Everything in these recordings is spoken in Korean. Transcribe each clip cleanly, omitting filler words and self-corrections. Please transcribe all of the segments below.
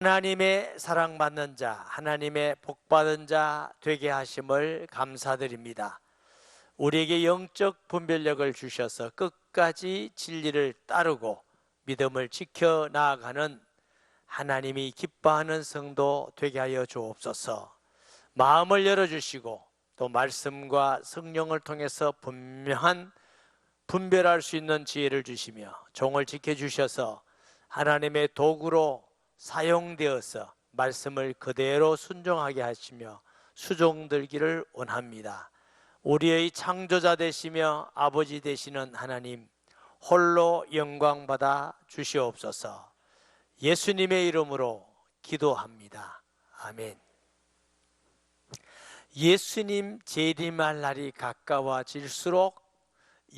하나님의 사랑받는 자, 하나님의 복받은 자 되게 하심을 감사드립니다. 우리에게 영적 분별력을 주셔서 끝까지 진리를 따르고 믿음을 지켜 나아가는 하나님이 기뻐하는 성도 되게 하여 주옵소서. 마음을 열어주시고 또 말씀과 성령을 통해서 분명한 분별할 수 있는 지혜를 주시며 종을 지켜주셔서 하나님의 도구로 사용되어서 말씀을 그대로 순종하게 하시며 수종들기를 원합니다. 우리의 창조자 되시며 아버지 되시는 하나님, 홀로 영광받아 주시옵소서. 예수님의 이름으로 기도합니다. 아멘. 예수님 재림할 날이 가까워질수록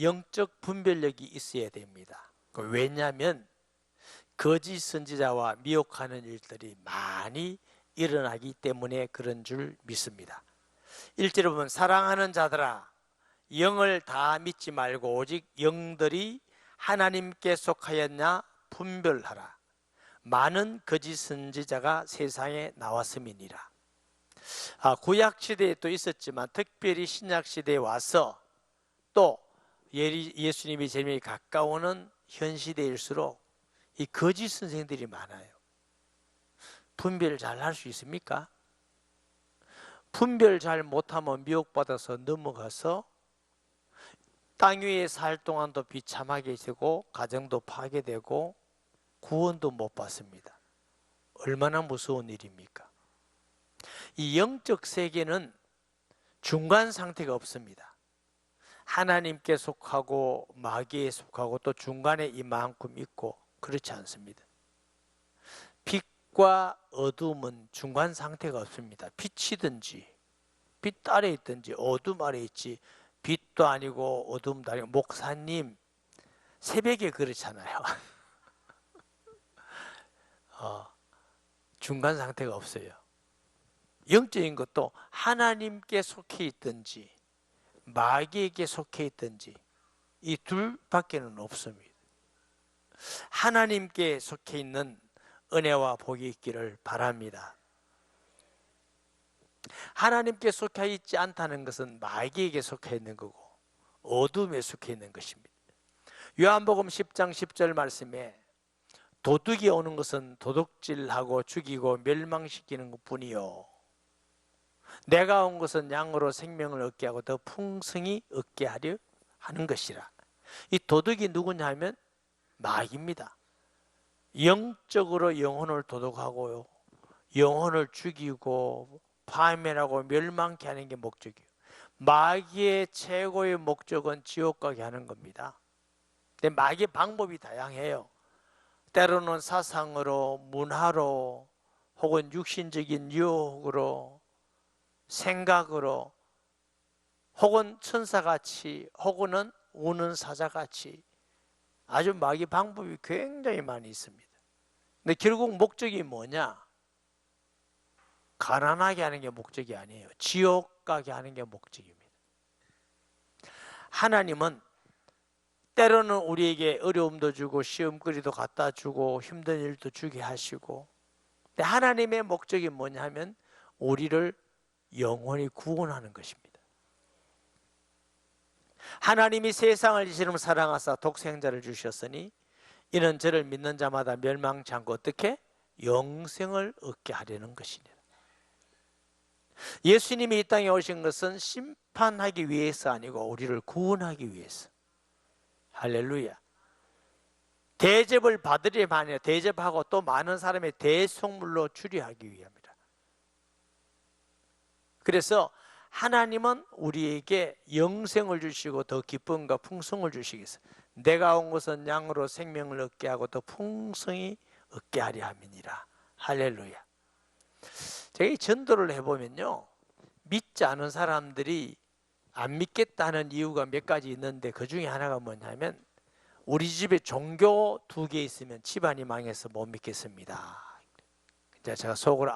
영적 분별력이 있어야 됩니다. 왜냐하면 거짓 선지자와 미혹하는 일들이 많이 일어나기 때문에 그런 줄 믿습니다. 1절에 보면 사랑하는 자들아 영을 다 믿지 말고 오직 영들이 하나님께 속하였냐 분별하라. 많은 거짓 선지자가 세상에 나왔음이니라. 구약시대에 또 있었지만 특별히 신약시대에 와서 또 예수님이 재림이 가까워오는 현 시대일수록 이 거짓 선생들이 많아요. 분별 잘 할 수 있습니까? 분별 잘 못하면 미혹받아서 넘어가서 땅 위에 살 동안도 비참하게 되고 가정도 파괴되고 구원도 못 받습니다. 얼마나 무서운 일입니까? 이 영적 세계는 중간 상태가 없습니다. 하나님께 속하고 마귀에 속하고 또 중간에 이만큼 있고 그렇지 않습니다. 빛과 어둠은 중간 상태가 없습니다. 빛이든지 빛 아래 있든지 어둠 아래 있지 빛도 아니고 어둠도 아니고. 목사님 새벽에 그렇잖아요. 중간 상태가 없어요. 영적인 것도 하나님께 속해 있든지 마귀에게 속해 있든지 이 둘밖에는 없습니다. 하나님께 속해 있는 은혜와 복이 있기를 바랍니다. 하나님께 속해 있지 않다는 것은 마귀에게 속해 있는 거고 어둠에 속해 있는 것입니다. 요한복음 10장 10절 말씀에 도둑이 오는 것은 도둑질하고 죽이고 멸망시키는 것뿐이요 내가 온 것은 양으로 생명을 얻게 하고 더 풍성히 얻게 하려 하는 것이라. 이 도둑이 누구냐 하면 마귀입니다. 영적으로 영혼을 도둑하고요 영혼을 죽이고 파멸하고 멸망케 하는 게 목적이에요. 마귀의 최고의 목적은 지옥 가게 하는 겁니다. 근데 마귀의 방법이 다양해요. 때로는 사상으로, 문화로, 혹은 육신적인 유혹으로, 생각으로, 혹은 천사같이, 혹은 우는 사자같이 아주 마귀 방법이 굉장히 많이 있습니다. 근데 결국 목적이 뭐냐? 가난하게 하는 게 목적이 아니에요. 지옥 가게 하는 게 목적입니다. 하나님은 때로는 우리에게 어려움도 주고 시험거리도 갖다 주고 힘든 일도 주게 하시고, 근데 하나님의 목적이 뭐냐 하면 우리를 영원히 구원하는 것입니다. 하나님이 세상을 이처럼 사랑하사 독생자를 주셨으니 이는 저를 믿는 자마다 멸망치 않고 어떻게? 영생을 얻게 하려는 것이니라. 예수님이 이 땅에 오신 것은 심판하기 위해서 아니고 우리를 구원하기 위해서. 할렐루야. 대접을 받으려면 아니라 대접하고 또 많은 사람의 대속물로 추리하기 위함이라. 그래서 하나님은 우리에게 영생을 주시고 더 기쁨과 풍성을 주시겠어요. 내가 온 것은 양으로 생명을 얻게 하고 더 풍성히 얻게 하려 함이니라. 할렐루야. 제가 이 전도를 해보면요 믿지 않은 사람들이 안 믿겠다는 이유가 몇 가지 있는데 그 중에 하나가 뭐냐면 우리 집에 종교 2개 있으면 집안이 망해서 못 믿겠습니다. 제가 속으로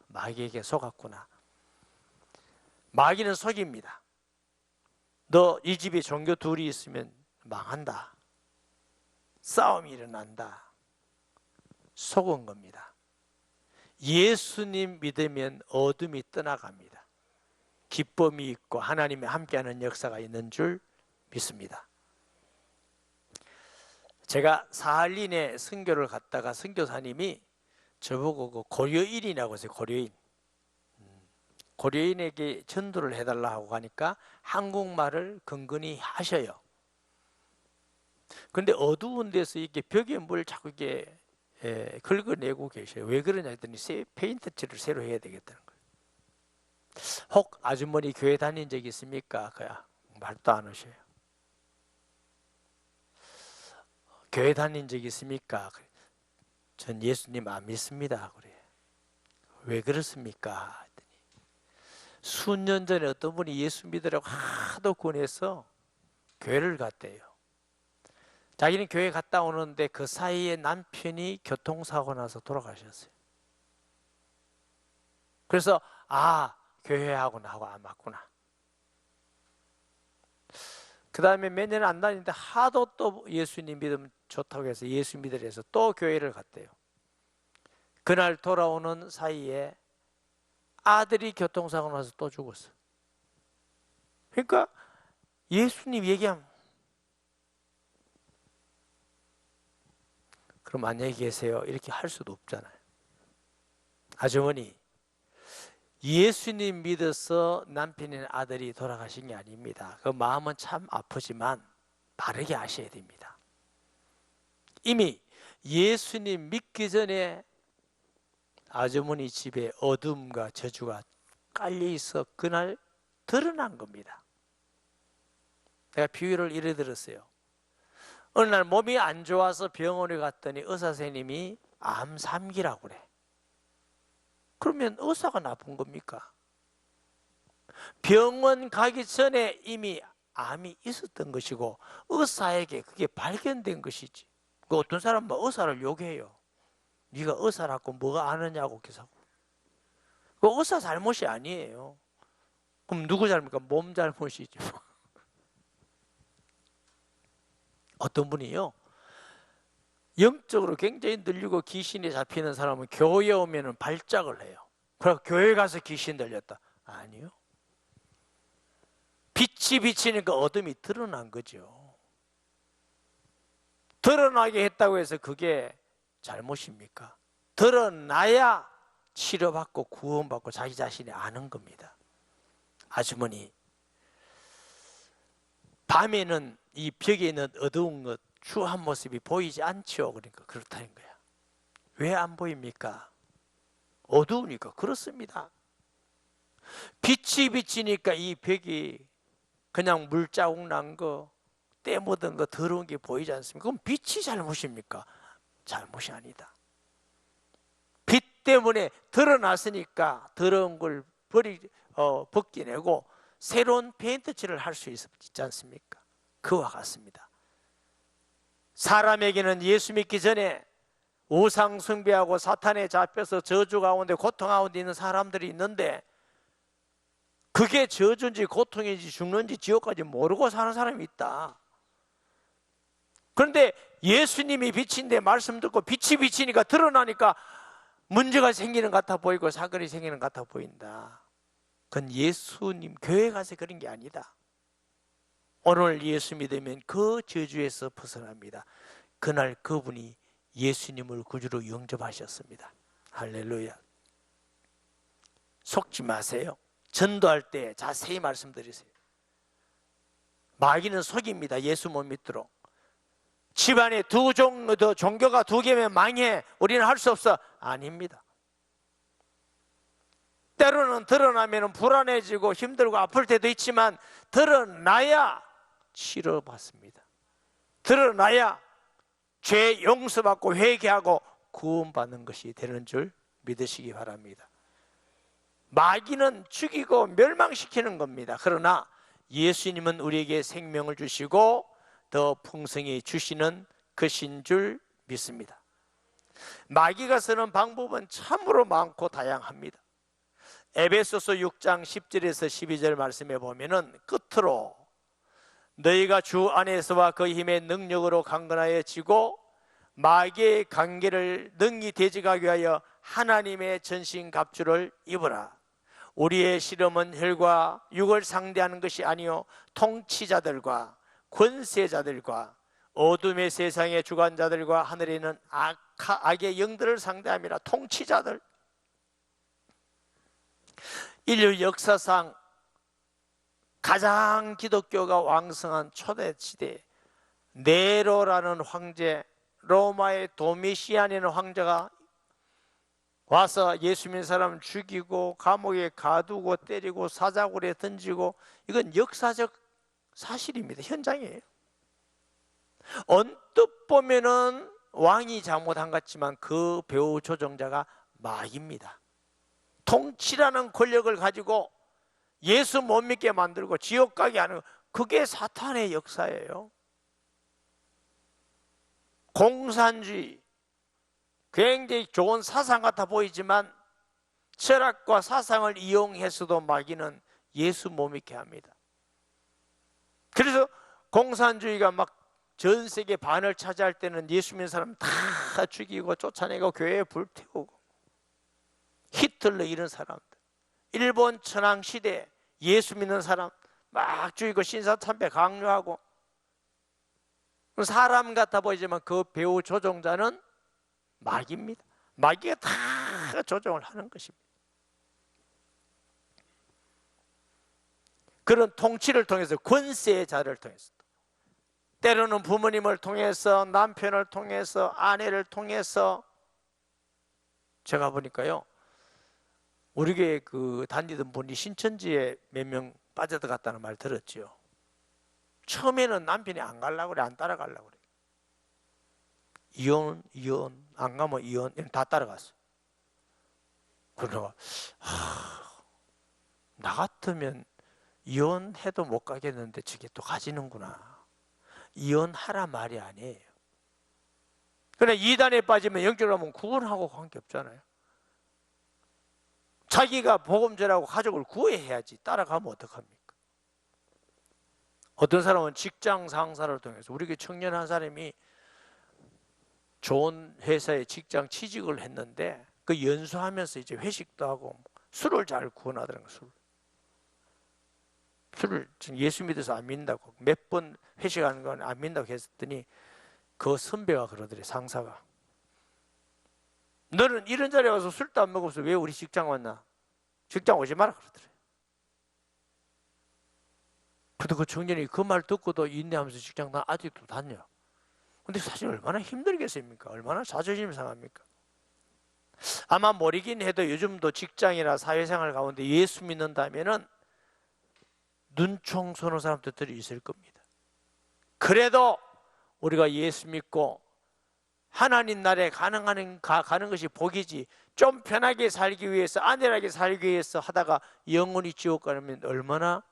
마귀에게 속았구나. 마귀는 속입니다. 너 이 집에 종교 2이 있으면 망한다. 싸움이 일어난다. 속은 겁니다. 예수님 믿으면 어둠이 떠나갑니다. 기쁨이 있고 하나님이 함께하는 역사가 있는 줄 믿습니다. 제가 사할린에 선교를 갔다가 선교사님이 저보고 그 고려인이라고 했어요. 고려인. 고려인에게 전도를 해달라고 하니까 한국말을 근근히 하셔요. 그런데 어두운 데서 이렇게 벽에 뭘 자꾸 이렇게 긁어내고 계셔요. 왜 그러냐 했더니 페인트 칠을 새로 해야 되겠다는 거예요. 혹 아주머니 교회 다닌 적 있습니까? 그야 말도 안 하셔요. 교회 다닌 적 있습니까? 전 예수님 안 믿습니다. 그래요. 왜 그렇습니까? 했더니 수년 전에 어떤 분이 예수 믿으라고 하도 권해서 교회를 갔대요. 자기는 교회 갔다 오는데 그 사이에 남편이 교통사고 나서 돌아가셨어요. 그래서 교회하고 나하고 안 맞구나. 그 다음에 몇 년 안 다니는데 하도 또 예수님 믿으면 좋다고 해서 예수 믿으려 해서 또 교회를 갔대요. 그날 돌아오는 사이에 아들이 교통사고 나서 또 죽었어. 그러니까 예수님 얘기하면 그럼 안녕히 계세요 이렇게 할 수도 없잖아요. 아주머니, 예수님 믿어서 남편이나 아들이 돌아가신 게 아닙니다. 그 마음은 참 아프지만 바르게 아셔야 됩니다. 이미 예수님 믿기 전에 아주머니 집에 어둠과 저주가 깔려 있어 그날 드러난 겁니다. 내가 비유를 이래 들었어요. 어느 날 몸이 안 좋아서 병원에 갔더니 의사 선생님이 암 3기라고 그래. 그러면 의사가 나쁜 겁니까? 병원 가기 전에 이미 암이 있었던 것이고 의사에게 그게 발견된 것이지. 그 어떤 사람은 의사를 욕해요. 네가 의사라고 뭐가 아느냐고 계속. 그 의사 잘못이 아니에요. 그럼 누구 잘못입니까? 몸 잘못이죠. 어떤 분이요, 영적으로 굉장히 들리고 귀신이 잡히는 사람은 교회에 오면 발작을 해요. 그래서 교회 가서 귀신 들렸다. 아니요. 빛이 비치니까 어둠이 드러난 거죠. 드러나게 했다고 해서 그게 잘못입니까? 드러나야 치료받고 구원받고 자기 자신이 아는 겁니다. 아주머니, 밤에는 이 벽에 있는 어두운 것, 추한 모습이 보이지 않죠. 그러니까 그렇다는 거야. 왜 안 보입니까? 어두우니까. 그렇습니다. 빛이 비치니까 이 벽이 그냥 물자국 난 거, 때 묻은 거, 더러운 게 보이지 않습니까? 그럼 빛이 잘못입니까? 잘못이 아니다. 빛 때문에 드러났으니까 더러운 걸 벗겨내고 새로운 페인트칠을 할 수 있지 않습니까? 그와 같습니다. 사람에게는 예수 믿기 전에 우상 숭배하고 사탄에 잡혀서 저주 가운데 고통 가운데 있는 사람들이 있는데 그게 저주인지 고통인지 죽는지 지옥까지 모르고 사는 사람이 있다. 그런데 예수님이 빛인데 말씀 듣고 빛이 비치니까 드러나니까 문제가 생기는 것 같아 보이고 사건이 생기는 것 같아 보인다. 그건 예수님 교회 가서 그런 게 아니다. 오늘 예수 믿으면 그 저주에서 벗어납니다. 그날 그분이 예수님을 구주로 영접하셨습니다. 할렐루야. 속지 마세요. 전도할 때 자세히 말씀드리세요. 마귀는 속입니다. 예수 못 믿도록. 집안에 종교가 2개면 망해, 우리는 할 수 없어. 아닙니다. 때로는 드러나면 불안해지고 힘들고 아플 때도 있지만 드러나야 치료받습니다. 드러나야 죄 용서받고 회개하고 구원받는 것이 되는 줄 믿으시기 바랍니다. 마귀는 죽이고 멸망시키는 겁니다. 그러나 예수님은 우리에게 생명을 주시고 더 풍성히 주시는 것인 줄 믿습니다. 마귀가 쓰는 방법은 참으로 많고 다양합니다. 에베소서 6장 10절에서 12절 말씀에 보면은 끝으로 너희가 주 안에서와 그 힘의 능력으로 강건하여지고 마귀의 관계를 능히 대적하기 위하여 하나님의 전신갑주를 입으라. 우리의 씨름은 혈과 육을 상대하는 것이 아니요 통치자들과 권세자들과 어둠의 세상의 주관자들과 하늘에 있는 악의 영들을 상대함이라. 통치자들. 인류 역사상 가장 기독교가 왕성한 초대 시대, 네로라는 황제, 로마의 도미시안이라는 황제가 와서 예수 믿는 사람 죽이고 감옥에 가두고 때리고 사자굴에 던지고, 이건 역사적 사실입니다. 현장이에요. 언뜻 보면은 왕이 잘못한 것 같지만 그 배후 조종자가 마귀입니다. 통치라는 권력을 가지고 예수 못 믿게 만들고 지옥 가게 하는, 그게 사탄의 역사예요. 공산주의, 굉장히 좋은 사상 같아 보이지만 철학과 사상을 이용해서도 마귀는 예수 못 믿게 합니다. 그래서 공산주의가 막 전 세계 반을 차지할 때는 예수 믿는 사람 다 죽이고 쫓아내고 교회에 불태우고, 히틀러 이런 사람들, 일본 천황 시대 예수 믿는 사람 막 죽이고 신사참배 강요하고, 사람 같아 보이지만 그 배후 조종자는 마귀입니다. 마귀가 다 조종을 하는 것입니다. 그런 통치를 통해서, 권세자를 통해서, 때로는 부모님을 통해서, 남편을 통해서, 아내를 통해서. 제가 보니까요, 우리 교회 그 다니던 분이 신천지에 몇 명 빠져들어갔다는 말 들었죠. 처음에는 남편이 안 가려고 그래, 안 따라가려고 그래. 이혼, 안 가면 이혼, 다 따라갔어. 그러다가 나 같으면 이혼해도 못 가겠는데 저게 또 가지는구나. 이혼하라 말이 아니에요. 그러나 이단에 빠지면 영적으로 하면 구원하고 관계없잖아요. 자기가 복음 전하고 가족을 구해야지 따라가면 어떡합니까? 어떤 사람은 직장 상사를 통해서, 우리 그 청년 한 사람이 좋은 회사에 직장 취직을 했는데 그 연수하면서 이제 회식도 하고 술을 잘 구원하더라고요. 술을 예수 믿어서 안 믿는다고, 몇 번 회식하는 건 안 믿는다고 했더니 그 선배가 그러더래, 상사가. 너는 이런 자리에 와서 술도 안 먹어서 왜 우리 직장 왔나? 직장 오지 마라 그러더래. 근데 그 청년이 그 말 듣고도 인내하면서 직장 아직도 다녀. 근데 사실 얼마나 힘들겠습니까? 얼마나 자존심 상합니까? 아마 모르긴 해도 요즘도 직장이나 사회생활 가운데 예수 믿는다면은 눈총 쏘는 사람들이 있을 겁니다. 그래도 우리가 예수 믿고 하나님 나라에 가는 것이 복이지, 좀 편하게 살기 위해서, 안전하게 살기 위해서 하다가 영원히 지옥 가면 얼마나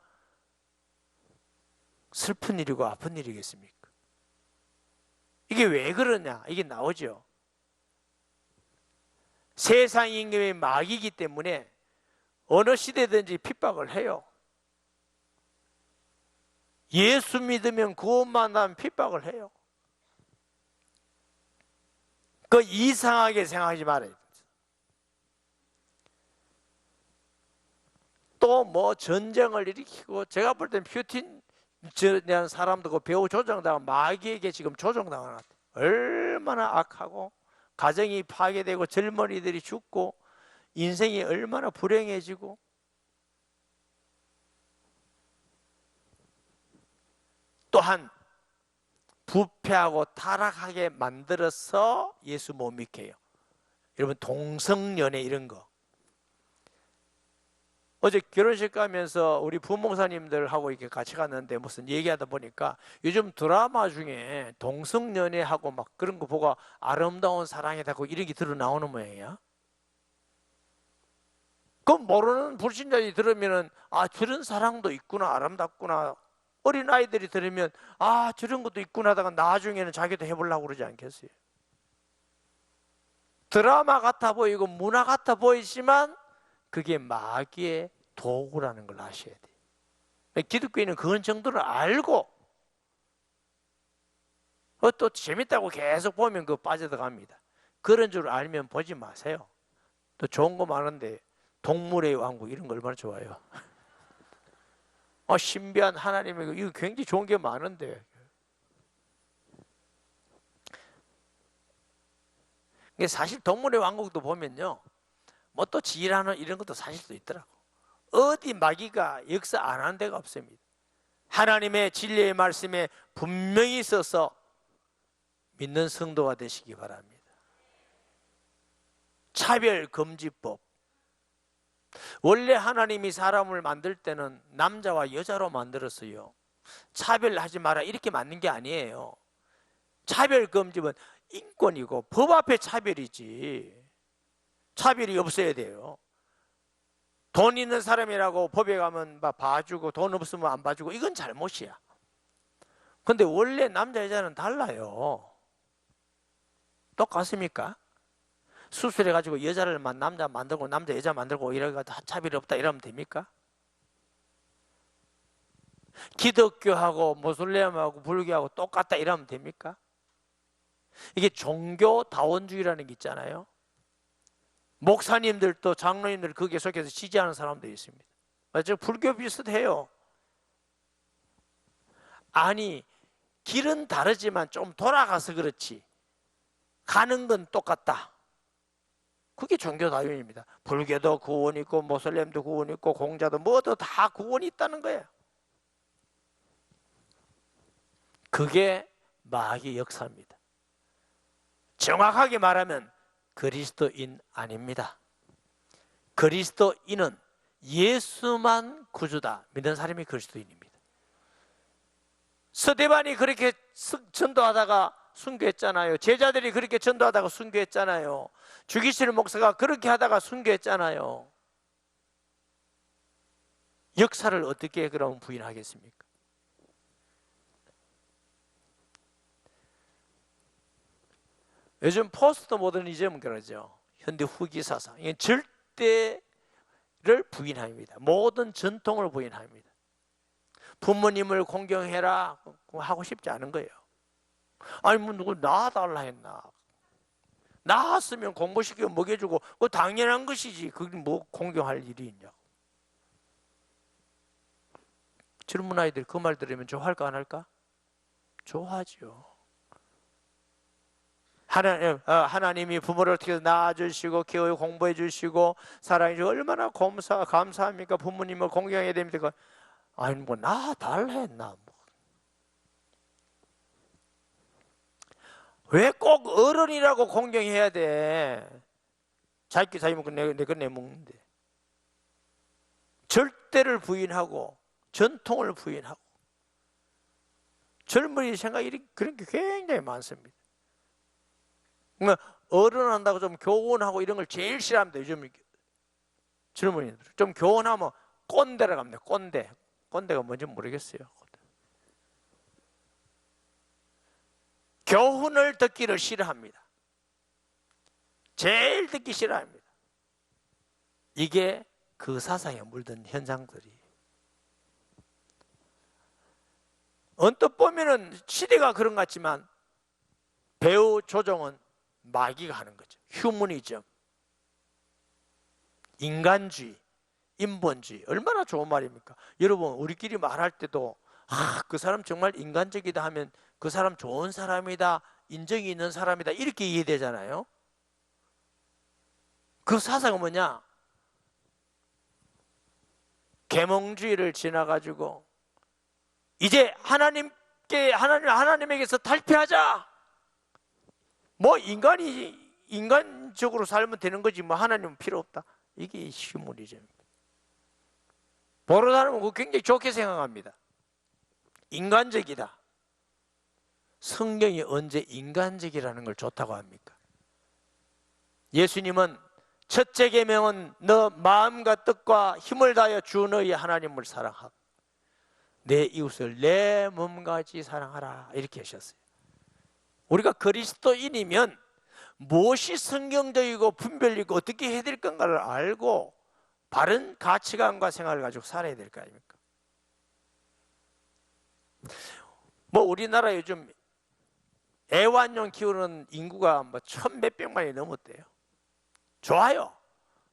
슬픈 일이고 아픈 일이겠습니까? 이게 왜 그러냐? 이게 나오죠. 세상 임금의 마귀이기 때문에 어느 시대든지 핍박을 해요. 예수 믿으면 구원만 하면 핍박을 해요. 그 이상하게 생각하지 말아요. 또 뭐 전쟁을 일으키고, 제가 볼 땐 푸틴이라는 사람도 그 배후 조종당한 마귀에게 지금 조종당하는 것 같아요. 얼마나 악하고 가정이 파괴되고 젊은이들이 죽고 인생이 얼마나 불행해지고. 또한 부패하고 타락하게 만들어서 예수 못 믿게 해요. 여러분, 동성연애 이런 거. 어제 결혼식 가면서 우리 부목사님들하고 이렇게 같이 갔는데 무슨 얘기하다 보니까 요즘 드라마 중에 동성연애하고 막 그런 거 보고 아름다운 사랑이라고 이런 게 드러 나오는 모양이야. 그럼 모르는 불신자들이 들으면은, 아, 저런 사랑도 있구나, 아름답구나. 어린 아이들이 들으면, 아, 저런 것도 있구나 하다가 나중에는 자기도 해보려고 그러지 않겠어요? 드라마 같아 보이고 문화 같아 보이지만 그게 마귀의 도구라는 걸 아셔야 돼요. 기독교인은 그런 정도를 알고 또 재밌다고 계속 보면 그거 빠져들어갑니다. 그런 줄 알면 보지 마세요. 또 좋은 거 많은데 동물의 왕국 이런 거 얼마나 좋아요. 신비한 하나님의 이거 굉장히 좋은 게 많은데. 사실 동물의 왕국도 보면요, 뭐 또 지랄하는 이런 것도 사실도 있더라고. 어디 마귀가 역사 안 하는 데가 없습니다. 하나님의 진리의 말씀에 분명히 있어서 믿는 성도가 되시기 바랍니다. 차별금지법. 원래 하나님이 사람을 만들 때는 남자와 여자로 만들었어요. 차별하지 마라 이렇게 만든 게 아니에요. 차별금지법은 인권이고 법 앞에 차별이지, 차별이 없어야 돼요. 돈 있는 사람이라고 법에 가면 봐주고 돈 없으면 안 봐주고 이건 잘못이야. 근데 원래 남자 여자는 달라요. 똑같습니까? 수술해가지고 여자를 남자 만들고 남자 여자 만들고 이래가지고 차별이 없다 이러면 됩니까? 기독교하고 모슬렘하고 불교하고 똑같다 이러면 됩니까? 이게 종교다원주의라는 게 있잖아요. 목사님들도 장로님들 거기에 속해서 지지하는 사람도 있습니다. 맞죠? 불교 비슷해요. 아니, 길은 다르지만 좀 돌아가서 그렇지 가는 건 똑같다. 그게 종교다원입니다. 불교도 구원 있고 모슬렘도 구원 있고 공자도 뭐도 다 구원이 있다는 거예요. 그게 마귀의 역사입니다. 정확하게 말하면 그리스도인 아닙니다. 그리스도인은 예수만 구주다 믿는 사람이 그리스도인입니다. 스데반이 그렇게 전도하다가 순교했잖아요. 제자들이 그렇게 전도하다가 순교했잖아요. 주기실 목사가 그렇게 하다가 순교했잖아요. 역사를 어떻게 그럼 부인하겠습니까? 요즘 포스트 모더니즘 그러죠. 현대 후기 사상. 이게 절대를 부인합니다. 모든 전통을 부인합니다. 부모님을 공경해라 하고 싶지 않은 거예요. 아니 뭐 누구 낳아달라 했나? 낳았으면 공부시켜 먹여주고 그거 당연한 것이지. 그게 뭐 공경할 일이 있냐고. 젊은 아이들 그 말 들으면 좋아할까 안 할까? 좋아하죠. 하나님이 부모를 어떻게 낳아주시고 키워 공부해 주시고 사랑해 주시고 얼마나 감사합니까? 부모님을 공경해야 됩니다. 아니 뭐 낳아달라 했나? 왜 꼭 어른이라고 공경해야 돼? 자기 먹고 내가 내먹는데. 절대를 부인하고 전통을 부인하고 젊은이 생각이 그런 게 굉장히 많습니다. 어른 한다고 좀 교훈하고 이런 걸 제일 싫어합니다. 요즘 젊은이들 좀 교훈하면 꼰대라고 합니다. 꼰대가 뭔지 모르겠어요. 교훈을 듣기를 싫어합니다. 제일 듣기 싫어합니다. 이게 그 사상에 물든 현상들이. 언뜻 보면은 시대가 그런 것 같지만 배우 조정은 마귀가 하는 거죠. 휴머니즘, 인간주의, 인본주의. 얼마나 좋은 말입니까? 여러분 우리끼리 말할 때도 그 사람 정말 인간적이다 하면 그 사람 좋은 사람이다, 인정이 있는 사람이다 이렇게 이해되잖아요. 그 사상은 뭐냐? 계몽주의를 지나가지고 이제 하나님에게서 탈피하자. 뭐 인간적으로 살면 되는 거지 뭐 하나님은 필요 없다. 이게 휴머니즘입니다. 보러 사람은 그거 굉장히 좋게 생각합니다. 인간적이다. 성경이 언제 인간적이라는 걸 좋다고 합니까? 예수님은 첫째 계명은 너 마음과 뜻과 힘을 다하여 주 너희 하나님을 사랑하고 내 이웃을 내 몸같이 사랑하라 이렇게 하셨어요. 우리가 그리스도인이면 무엇이 성경적이고 분별이고 어떻게 해야 될 건가를 알고 바른 가치관과 생활을 가지고 살아야 될 거 아닙니까? 뭐 우리나라 요즘 애완용 키우는 인구가 뭐 1,000몇백만이 넘었대요. 좋아요.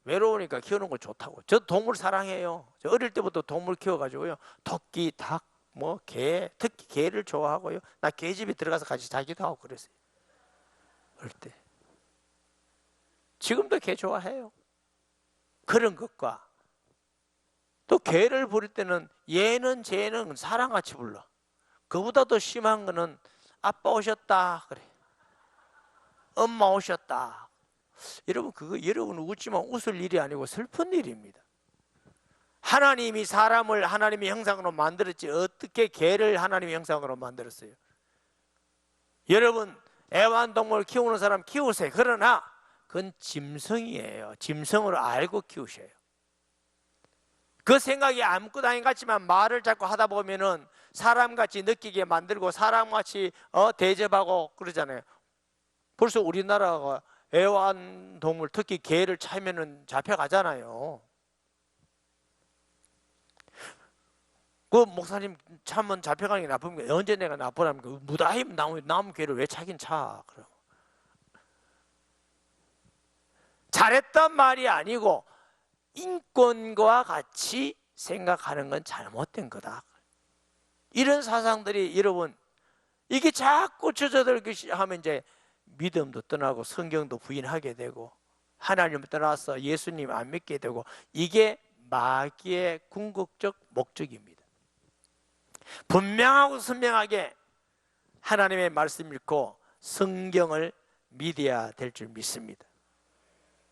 외로우니까 키우는 거 좋다고. 저 동물 사랑해요. 저 어릴 때부터 동물 키워가지고요. 토끼, 닭, 뭐 개, 특히 개를 좋아하고요. 나 개집에 들어가서 같이 자기도 하고 그랬어요. 어릴 때. 지금도 개 좋아해요. 그런 것과 또 개를 부를 때는 얘는 쟤는 사랑같이 불러. 그보다 더 심한 거는 아빠 오셨다 그래. 엄마 오셨다. 여러분 그거 여러분 웃지만 웃을 일이 아니고 슬픈 일입니다. 하나님이 사람을 하나님의 형상으로 만들었지 어떻게 개를 하나님의 형상으로 만들었어요? 여러분 애완동물 키우는 사람 키우세요. 그러나 그건 짐승이에요. 짐승으로 알고 키우셔요. 그 생각이 아무것도 아닌 것 같지만 말을 자꾸 하다 보면은 사람같이 느끼게 만들고 사람같이 대접하고 그러잖아요. 벌써 우리나라가 애완동물 특히 개를 차면은 잡혀가잖아요. 그 목사님 차면 잡혀가는 게 나쁩니까? 언제 내가 나쁘랍니까? 무다히 나무 개를 왜 차긴 차? 그럼 잘했단 말이 아니고 인권과 같이 생각하는 건 잘못된 거다. 이런 사상들이 여러분 이게 자꾸 젖어들기 하면 이제 믿음도 떠나고 성경도 부인하게 되고 하나님을 떠나서 예수님 안 믿게 되고 이게 마귀의 궁극적 목적입니다. 분명하고 선명하게 하나님의 말씀 읽고 성경을 믿어야 될 줄 믿습니다.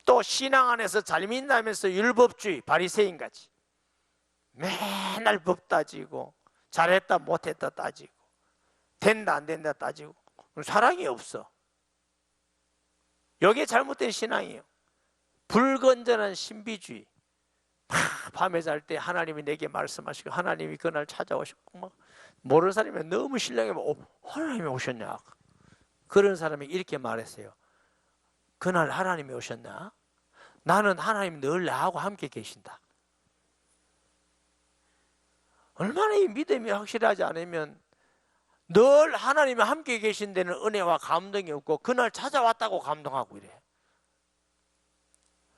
또 신앙 안에서 잘 믿는다면서 율법주의 바리새인같이 맨날 법 따지고 잘했다 못했다 따지고 된다 안 된다 따지고 사랑이 없어. 이게 잘못된 신앙이에요. 불건전한 신비주의. 밤에 잘 때 하나님이 내게 말씀하시고 하나님이 그날 찾아오셨고 막 모르는 사람이 너무 신랑이면 하나님이 오셨냐? 그런 사람이 이렇게 말했어요. 그날 하나님이 오셨나? 나는 하나님 늘 나하고 함께 계신다. 얼마나 이 믿음이 확실하지 않으면 늘 하나님이 함께 계신 데는 은혜와 감동이 없고 그날 찾아왔다고 감동하고 이래.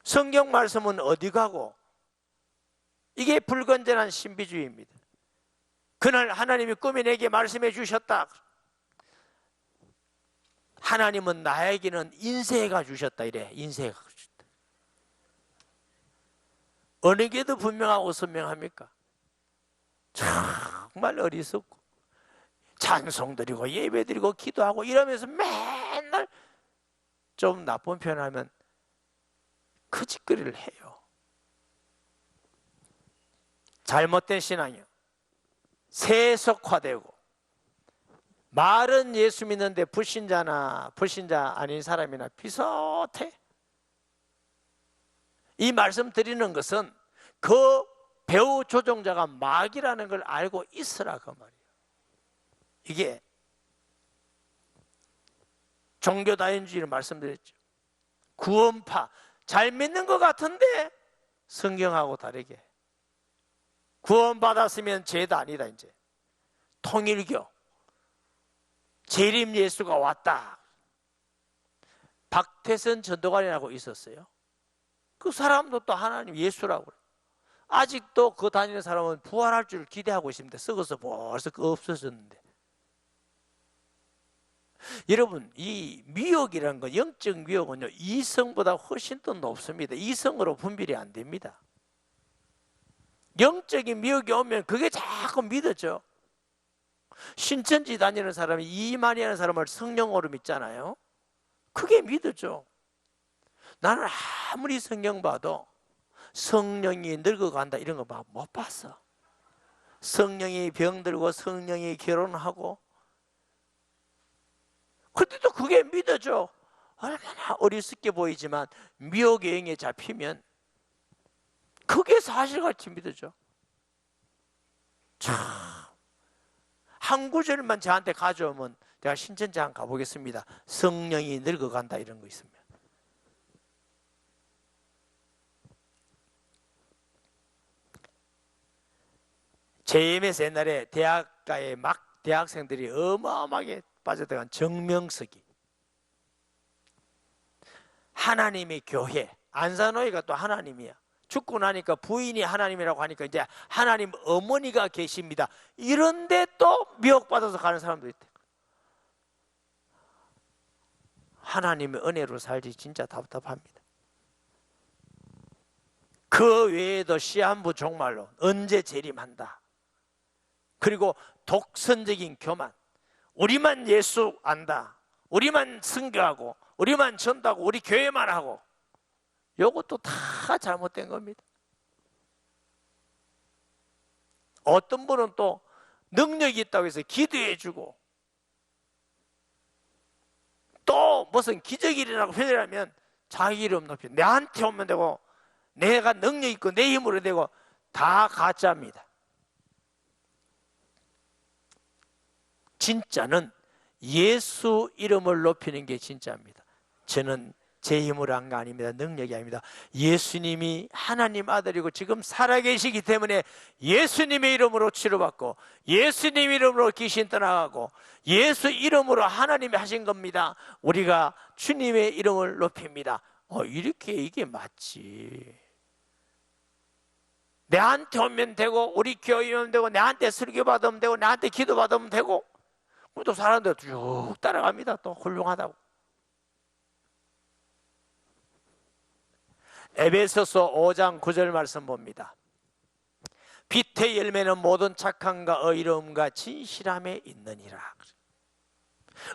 성경 말씀은 어디 가고 이게 불건전한 신비주의입니다. 그날 하나님이 꿈에 내게 말씀해 주셨다. 하나님은 나에게는 인쇄가 주셨다 이래. 인쇄가 주셨다. 어느 게 더 분명하고 선명합니까? 정말 어리석고 찬송드리고 예배드리고 기도하고 이러면서 맨날 좀 나쁜 표현하면 거짓거리를 해요. 잘못된 신앙이요. 세속화되고 말은 예수 믿는데 불신자나 불신자 아닌 사람이나 비슷해. 이 말씀 드리는 것은 그 배우 조종자가 마귀라는 걸 알고 있으라 그 말이에요. 이게 종교다인주의를 말씀드렸죠. 구원파 잘 믿는 것 같은데 성경하고 다르게 구원받았으면 죄다 아니다. 이제 통일교 재림 예수가 왔다. 박태선 전도관이라고 있었어요. 그 사람도 또 하나님 예수라고 그래요. 아직도 그 다니는 사람은 부활할 줄 기대하고 있습니다. 썩어서 벌써 없어졌는데. 여러분 이 미혹이라는 건 영적 미혹은요 이성보다 훨씬 더 높습니다. 이성으로 분별이 안 됩니다. 영적인 미혹이 오면 그게 자꾸 믿어져. 신천지 다니는 사람이 이만희 하는 사람을 성령으로 믿잖아요. 그게 믿어져. 나는 아무리 성경 봐도 성령이 늙어간다 이런 거 못 봤어. 성령이 병들고 성령이 결혼하고 그때도 그게 믿어져. 얼마나 어리석게 보이지만 미혹의 영에 잡히면 그게 사실같이 믿어져. 참 한 구절만 저한테 가져오면 내가 신천지 한번 가보겠습니다. 성령이 늙어간다 이런 거 있으면. JMS 옛날에 대학가에 막 대학생들이 어마어마하게 빠져들어간 정명석이, 하나님의 교회, 안산호회가 또 하나님이야. 죽고 나니까 부인이 하나님이라고 하니까 이제 하나님 어머니가 계십니다. 이런데 또 미혹받아서 가는 사람도 있대. 하나님의 은혜로 살지 진짜 답답합니다. 그 외에도 시한부 종말론, 언제 재림한다. 그리고 독선적인 교만, 우리만 예수 안다, 우리만 선교하고 우리만 전도하고 우리 교회만 하고, 이것도 다 잘못된 겁니다. 어떤 분은 또 능력이 있다고 해서 기도해 주고, 또 무슨 기적이 일어나고 회개하면 자기 이름 높이 내한테 오면 되고, 내가 능력 있고 내 힘으로 되고, 다 가짜입니다. 진짜는 예수 이름을 높이는 게 진짜입니다. 저는 제 힘으로 한 거 아닙니다. 능력이 아닙니다. 예수님이 하나님 아들이고 지금 살아계시기 때문에 예수님의 이름으로 치료받고, 예수님 이름으로 귀신 떠나가고, 예수 이름으로 하나님이 하신 겁니다. 우리가 주님의 이름을 높입니다. 이렇게 이게 맞지. 내한테 오면 되고, 우리 교회 오면 되고, 내한테 설교 받으면 되고, 내한테 기도 받으면 되고, 또 사람들 쭉 따라갑니다. 또 훌륭하다고. 에베소서 5장 9절 말씀 봅니다. 빛의 열매는 모든 착함과 의로움과 진실함에 있느니라.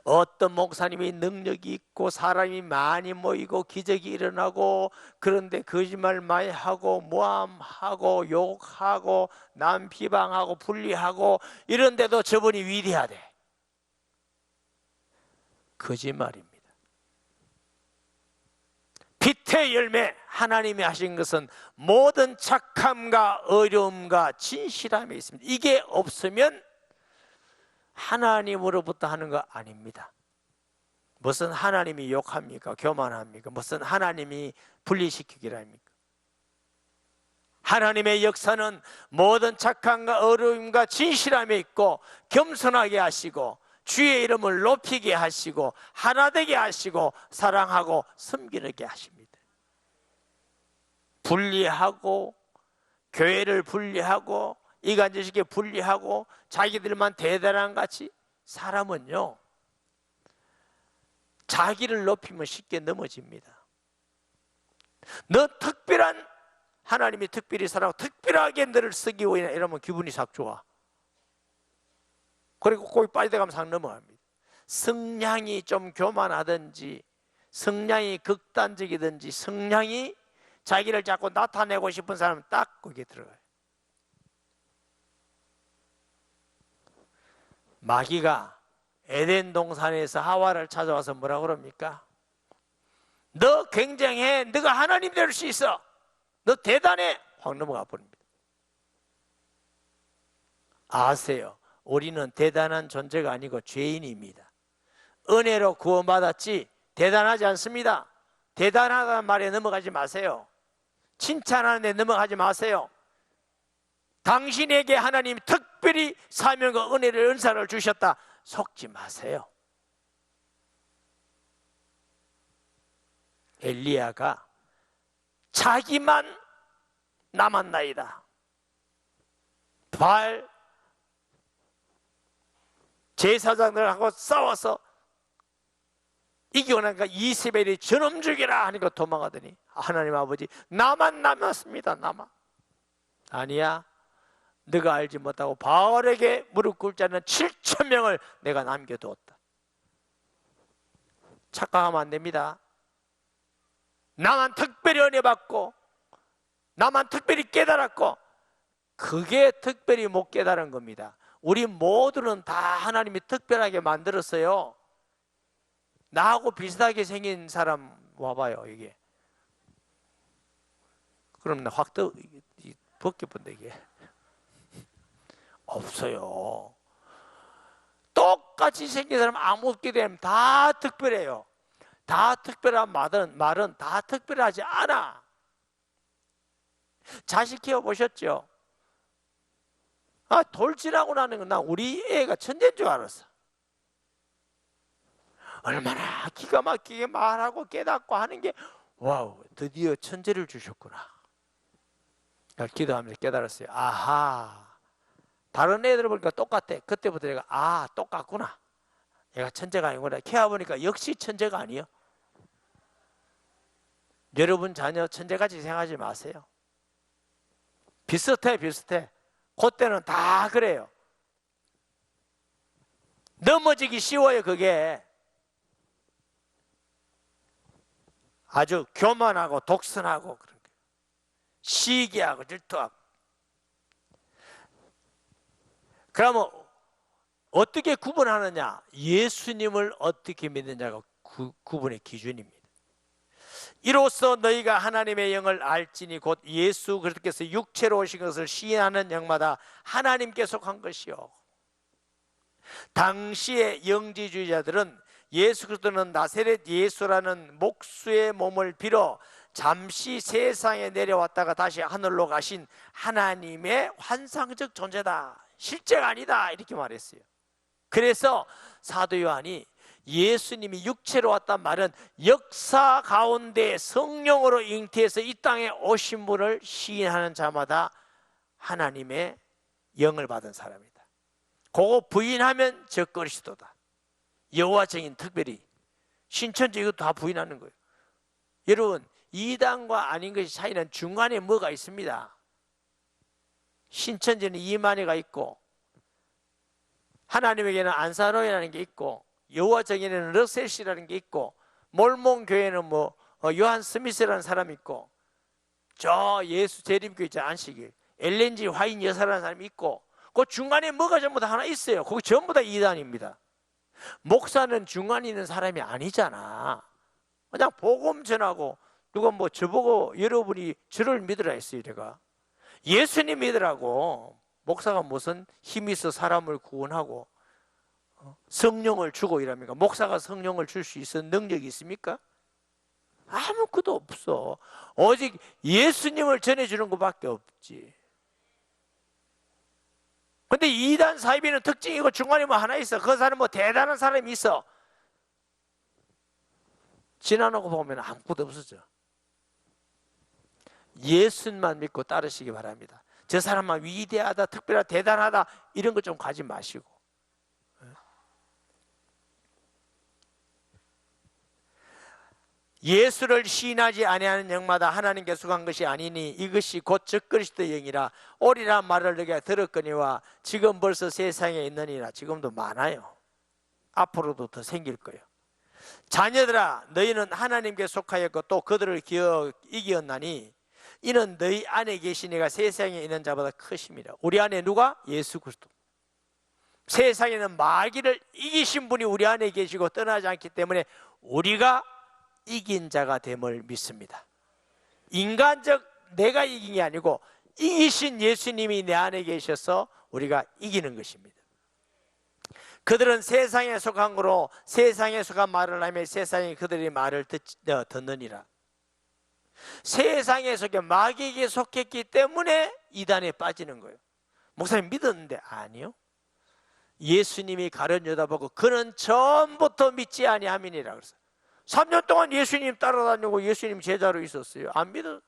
어떤 목사님이 능력이 있고 사람이 많이 모이고 기적이 일어나고, 그런데 거짓말 많이 하고 모함하고 욕하고 남 비방하고 분리하고 이런데도 저분이 위대하대. 거짓말입니다. 빛의 열매, 하나님이 하신 것은 모든 착함과 어려움과 진실함이 있습니다. 이게 없으면 하나님으로부터 하는 거 아닙니다. 무슨 하나님이 욕합니까? 교만합니까? 무슨 하나님이 분리시키기라 합니까? 하나님의 역사는 모든 착함과 어려움과 진실함이 있고, 겸손하게 하시고 주의 이름을 높이게 하시고 하나 되게 하시고 사랑하고 섬기게 하십니다. 분리하고, 교회를 분리하고, 이간질식에 분리하고 자기들만 대단한 같이, 사람은요 자기를 높이면 쉽게 넘어집니다. 너 특별한, 하나님이 특별히 사랑하고 특별하게 너를 쓰기 위해 이러면 기분이 싹 좋아. 그리고 거기 빠져가면 싹 넘어갑니다. 성향이 좀 교만하든지, 성향이 극단적이든지, 성향이 자기를 자꾸 나타내고 싶은 사람은 딱 거기에 들어가요. 마귀가 에덴 동산에서 하와를 찾아와서 뭐라고 그럽니까? 너 굉장해, 너가 하나님 될 수 있어, 너 대단해, 확 넘어가 버립니다. 아세요? 우리는 대단한 존재가 아니고 죄인입니다. 은혜로 구원받았지 대단하지 않습니다. 대단하다는 말에 넘어가지 마세요. 칭찬하는 데 넘어가지 마세요. 당신에게 하나님이 특별히 사명과 은혜를, 은사를 주셨다, 속지 마세요. 엘리야가 자기만 남았나이다, 바알 제사장들하고 싸워서 이기고 나니까 이세벨이 저놈 죽이라 하니까 도망가더니, 하나님 아버지 나만 남았습니다. 나만. 아니야, 네가 알지 못하고 바알에게 무릎 꿇지 않는 7,000명을 내가 남겨두었다. 착각하면 안 됩니다. 나만 특별히 은혜 받고 나만 특별히 깨달았고, 그게 특별히 못 깨달은 겁니다. 우리 모두는 다 하나님이 특별하게 만들었어요. 나하고 비슷하게 생긴 사람 와봐요. 이게 그럼 나 확 벗겨본다. 이게 없어요. 똑같이 생긴 사람 아무것도 되면 다 특별해요. 다 특별한 말은 다 특별하지 않아. 자식 키워보셨죠? 돌진하고 나는 건 나 우리 애가 천재인 줄 알았어. 얼마나 기가 막히게 말하고 깨닫고 하는 게, 와우, 드디어 천재를 주셨구나. 기도하면서 깨달았어요. 아하, 다른 애들 보니까 똑같아. 그때부터 내가 똑같구나. 얘가 천재가 아니구나. 키워보니까 역시 천재가 아니에요. 여러분 자녀 천재같이 생각하지 마세요. 비슷해. 그때는 다 그래요. 넘어지기 쉬워요. 그게 아주 교만하고 독선하고 그런 게, 시기하고 질투하고. 그러면 어떻게 구분하느냐? 예수님을 어떻게 믿느냐가 구분의 기준입니다. 이로써 너희가 하나님의 영을 알지니 곧 예수 그리스도께서 육체로 오신 것을 시인하는 영마다 하나님께 속한 것이요. 당시의 영지주의자들은 예수 그리스도는 나사렛 예수라는 목수의 몸을 빌어 잠시 세상에 내려왔다가 다시 하늘로 가신 하나님의 환상적 존재다, 실제가 아니다, 이렇게 말했어요. 그래서 사도 요한이 예수님이 육체로 왔단 말은 역사 가운데 성령으로 잉태해서 이 땅에 오신 분을 시인하는 자마다 하나님의 영을 받은 사람이다. 그거 부인하면 적그리스도다. 여호와 증인 특별히 신천지 이것도 다 부인하는 거예요. 여러분, 이단과 아닌 것이 차이는 중간에 뭐가 있습니다. 신천지는 이만희가 있고, 하나님에게는 안사로이라는 게 있고, 여호와 증인에는 러셀이라는 게 있고, 몰몬 교회는 요한 스미스라는 사람이 있고, 저 예수 재림교회 있잖아요, 안식일 엘렌지 화인 여사라는 사람이 있고, 그 중간에 뭐가 전부 다 하나 있어요. 그거 전부 다 이단입니다. 목사는 중간에 있는 사람이 아니잖아. 그냥 복음 전하고, 누가 저보고 여러분이 저를 믿으라 했어요. 내가 예수님 믿으라고. 목사가 무슨 힘이 있어 사람을 구원하고 성령을 주고 이랍니까? 목사가 성령을 줄 수 있는 능력이 있습니까? 아무것도 없어. 오직 예수님을 전해주는 것밖에 없지. 근데 이단 사이비는 특징이고 중간에 하나 있어. 그 사람은 대단한 사람이 있어. 지나놓고 보면 아무것도 없어져. 예수만 믿고 따르시기 바랍니다. 저 사람만 위대하다, 특별하다, 대단하다 이런 것 좀 가지 마시고. 예수를 시인하지 아니하는 영마다 하나님께 속한 것이 아니니 이것이 곧 적그리스도의 영이라. 오리라 말을 너희가 들었거니와 지금 벌써 세상에 있느니라. 지금도 많아요. 앞으로도 더 생길 거예요. 자녀들아, 너희는 하나님께 속하였고 또 그들을 이기었나니 이는 너희 안에 계신 이가 세상에 있는 자보다 크심이라. 우리 안에 누가? 예수 그리스도. 세상에는 마귀를 이기신 분이 우리 안에 계시고 떠나지 않기 때문에 우리가 이긴 자가 됨을 믿습니다. 인간적 내가 이긴 게 아니고 이기신 예수님이 내 안에 계셔서 우리가 이기는 것입니다. 그들은 세상에 속한 거로 세상에 속한 말을 하며 세상이 그들의 말을 듣느니라. 세상에 속해 마귀에게 속했기 때문에 이단에 빠지는 거예요. 목사님 믿었는데 아니요. 예수님이 가룟유다보고 그는 처음부터 믿지 아니함이니라. 그래서 3년 동안 예수님 따라다니고 예수님 제자로 있었어요. 안 믿어.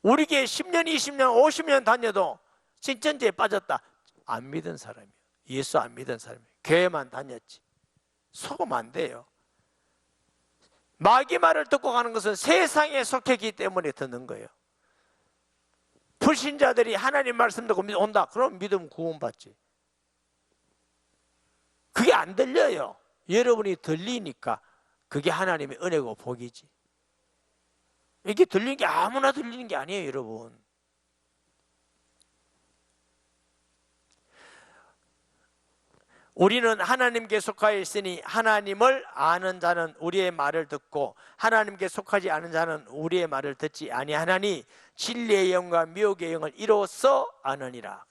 우리 교회 10년, 20년, 50년 다녀도 신천지에 빠졌다. 안 믿은 사람이에요. 예수 안 믿은 사람이에요. 교회만 다녔지. 속으면 안 돼요. 마귀 말을 듣고 가는 것은 세상에 속했기 때문에 듣는 거예요. 불신자들이 하나님 말씀 듣고 온다. 그럼 믿으면 구원받지. 그게 안 들려요. 여러분이 들리니까 그게 하나님의 은혜고 복이지. 이게 들리는 게 아무나 들리는 게 아니에요, 여러분. 우리는 하나님께 속하여 있으니 하나님을 아는 자는 우리의 말을 듣고 하나님께 속하지 않은 자는 우리의 말을 듣지 아니하나니 진리의 영과 미혹의 영을 이로써 아느니라.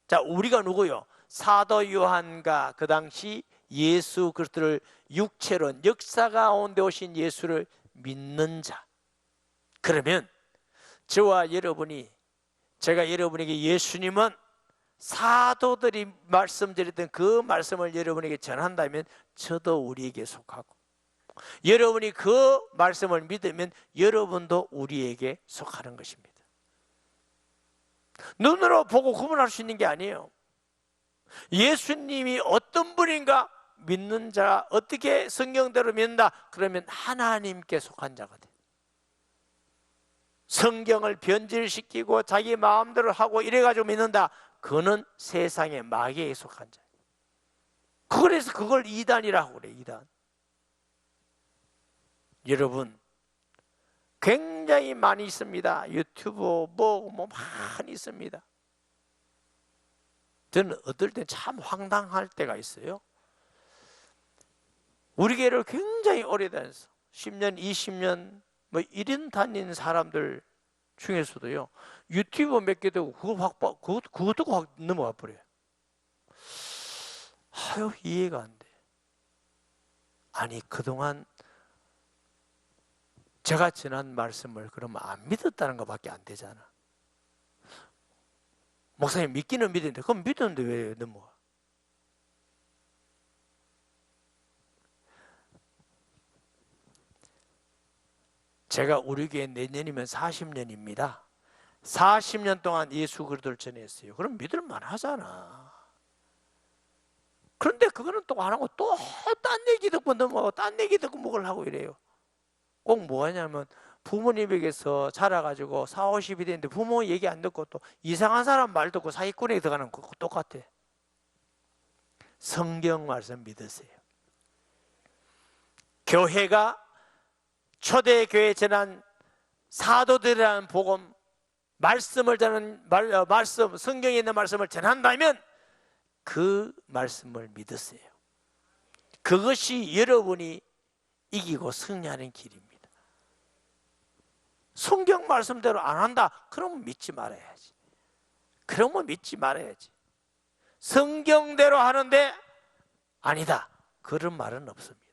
자, 우리가 누구요? 사도 요한과 그 당시 예수 그리스도를 육체로 역사 가운데 오신 예수를 믿는 자. 그러면 저와 여러분이, 제가 여러분에게 예수님은 사도들이 말씀드렸던 그 말씀을 여러분에게 전한다면 저도 우리에게 속하고, 여러분이 그 말씀을 믿으면 여러분도 우리에게 속하는 것입니다. 눈으로 보고 구분할 수 있는 게 아니에요. 예수님이 어떤 분인가 믿는 자가 어떻게 성경대로 믿는다 그러면 하나님께 속한 자가 돼. 성경을 변질시키고 자기 마음대로 하고 이래가지고 믿는다, 그는 세상의 마귀에 속한 자예요. 그래서 그걸 이단이라고 그래. 이단. 여러분, 굉장히 많이 있습니다. 유튜브 뭐 많이 있습니다. 저는 어떨 땐 참 황당할 때가 있어요. 우리 교회를 굉장히 오래다녀서 10년, 20년 뭐 1인 다닌 사람들 중에서도요, 유튜브 몇 개 되고 그것도 확 넘어가 버려요. 아유, 이해가 안 돼. 아니, 그동안 제가 전한 말씀을 그러면 안 믿었다는 것밖에 안 되잖아. 목사님 믿기는 믿는데 그럼 믿었는데 왜 넘어가? 제가 우리 교회 내년이면 40년입니다. 40년 동안 예수 그리스도를 전했어요. 그럼 믿을만 하잖아. 그런데 그거는 또 안 하고 또 딴 얘기 듣고 넘어가고 딴 얘기 듣고 뭐를 하고 이래요. 꼭 뭐 하냐면 부모님에게서 자라가지고 40, 50이 됐는데 부모 얘기 안 듣고 또 이상한 사람 말 듣고 사기꾼에 들어가는 거 똑같아. 성경 말씀 믿으세요. 교회가 초대교회 전한 사도들이라는 복음, 말씀을 전하는 말씀, 성경에 있는 말씀을 전한다면 그 말씀을 믿으세요. 그것이 여러분이 이기고 승리하는 길입니다. 성경 말씀대로 안 한다? 그러면 믿지 말아야지. 그러면 믿지 말아야지. 성경대로 하는데 아니다, 그런 말은 없습니다.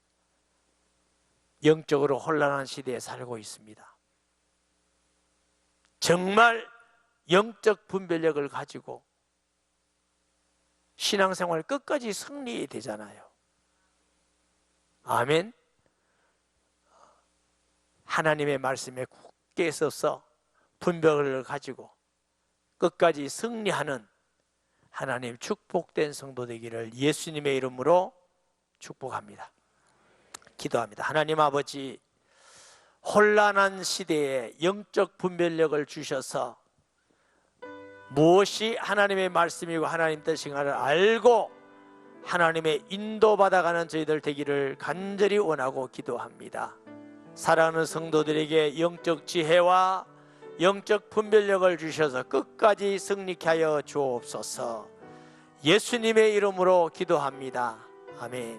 영적으로 혼란한 시대에 살고 있습니다. 정말 영적 분별력을 가지고 신앙생활 끝까지 승리해야 되잖아요. 아멘. 하나님의 말씀에 굳게 서서 분별을 가지고 끝까지 승리하는 하나님 축복된 성도 되기를 예수님의 이름으로 축복합니다. 기도합니다. 하나님 아버지, 혼란한 시대에 영적 분별력을 주셔서 무엇이 하나님의 말씀이고 하나님 뜻인가를 알고 하나님의 인도받아가는 저희들 되기를 간절히 원하고 기도합니다. 사랑하는 성도들에게 영적 지혜와 영적 분별력을 주셔서 끝까지 승리케 하여 주옵소서. 예수님의 이름으로 기도합니다. 아멘.